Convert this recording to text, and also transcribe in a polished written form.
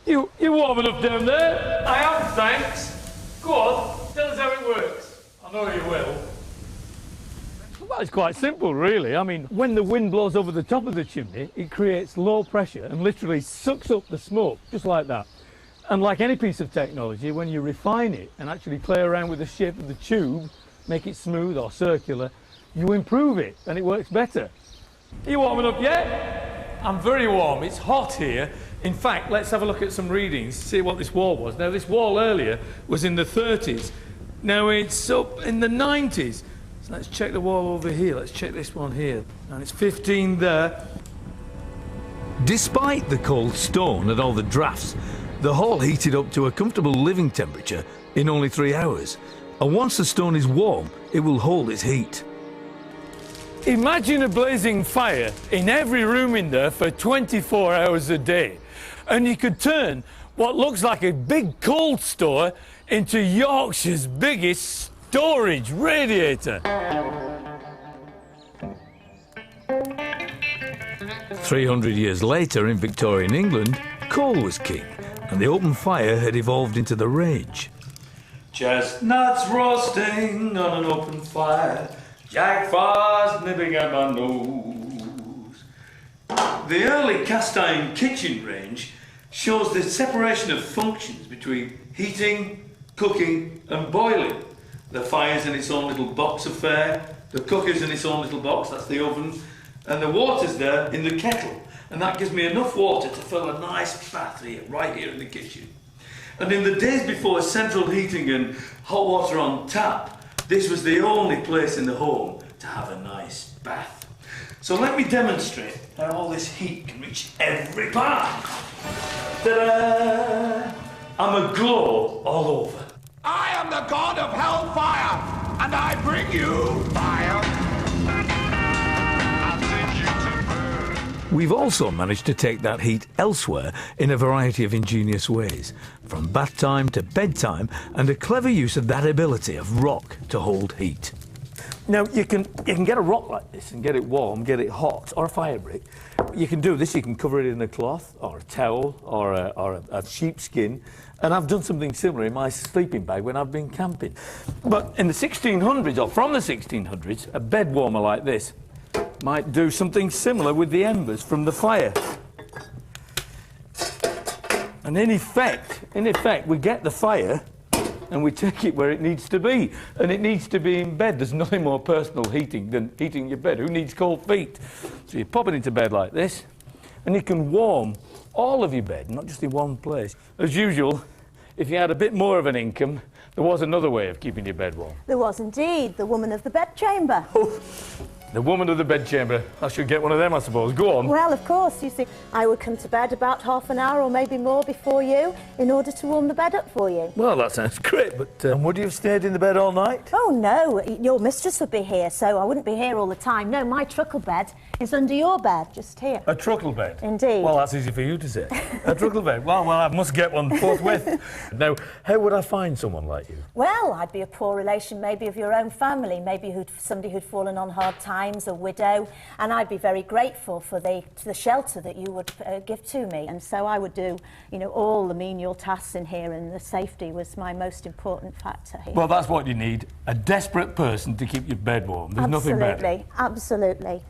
You warm enough down there? I am, thanks. Go on, tell us how it works. I know you will. Well, it's quite simple, really. I mean, when the wind blows over the top of the chimney, it creates low pressure and literally sucks up the smoke, just like that. And like any piece of technology, when you refine it and actually play around with the shape of the tube, make it smooth or circular, you improve it and it works better. Are you warming up yet? I'm very warm. It's hot here. In fact, let's have a look at some readings, see what this wall was. Now, this wall earlier was in the 30s. Now it's up in the 90s. So let's check the wall over here. Let's check this one here. And it's 15 there. Despite the cold stone and all the drafts, the hall heated up to a comfortable living temperature in only 3 hours. And once the stone is warm, it will hold its heat. Imagine a blazing fire in every room in there for 24 hours a day. And you could turn what looks like a big cold store into Yorkshire's biggest storage radiator. 300 years later, in Victorian England, coal was king, and the open fire had evolved into the rage. Chestnuts roasting on an open fire, Jack Frost nipping at my nose. The early cast iron kitchen range shows the separation of functions between heating, cooking and boiling. The fire's in its own little box affair, the cooker's in its own little box, that's the oven, and the water's there in the kettle. And that gives me enough water to fill a nice bath here, right here in the kitchen. And in the days before central heating and hot water on tap, this was the only place in the home to have a nice bath. So let me demonstrate how all this heat can reach every part. Ta-da! I'm aglow all over. I am the god of hellfire, and I bring you fire. I'll send you to burn. We've also managed to take that heat elsewhere in a variety of ingenious ways, from bath time to bedtime, and a clever use of that ability of rock to hold heat. Now, you can get a rock like this and get it warm, get it hot, or a fire brick. You can do this, you can cover it in a cloth, or a towel, or a sheepskin. And I've done something similar in my sleeping bag when I've been camping. But in the 1600s, or from the 1600s, a bed warmer like this might do something similar with the embers from the fire. And in effect, we get the fire and we take it where it needs to be. And it needs to be in bed. There's nothing more personal heating than heating your bed. Who needs cold feet? So you pop it into bed like this, and you can warm all of your bed, not just in one place. As usual, if you had a bit more of an income, there was another way of keeping your bed warm. There was indeed, the woman of the bedchamber. Oh, the woman of the bedchamber. I should get one of them, I suppose. Go on. Well, of course, you see, I would come to bed about half an hour or maybe more before you in order to warm the bed up for you. Well, that sounds great, but would you have stayed in the bed all night? Oh, no, your mistress would be here, so I wouldn't be here all the time. No, my truckle bed is under your bed, just here. A truckle bed? Indeed. Well, that's easy for you to say. A truckle bed? Well, I must get one forthwith. Now, how would I find someone like you? Well, I'd be a poor relation maybe of your own family, maybe somebody who'd fallen on hard times, a widow, and I'd be very grateful for the shelter that you would give to me. And so I would do, you know, all the menial tasks in here, and the safety was my most important factor here. Well, that's what you need. A desperate person to keep your bed warm. There's nothing better. Absolutely, absolutely.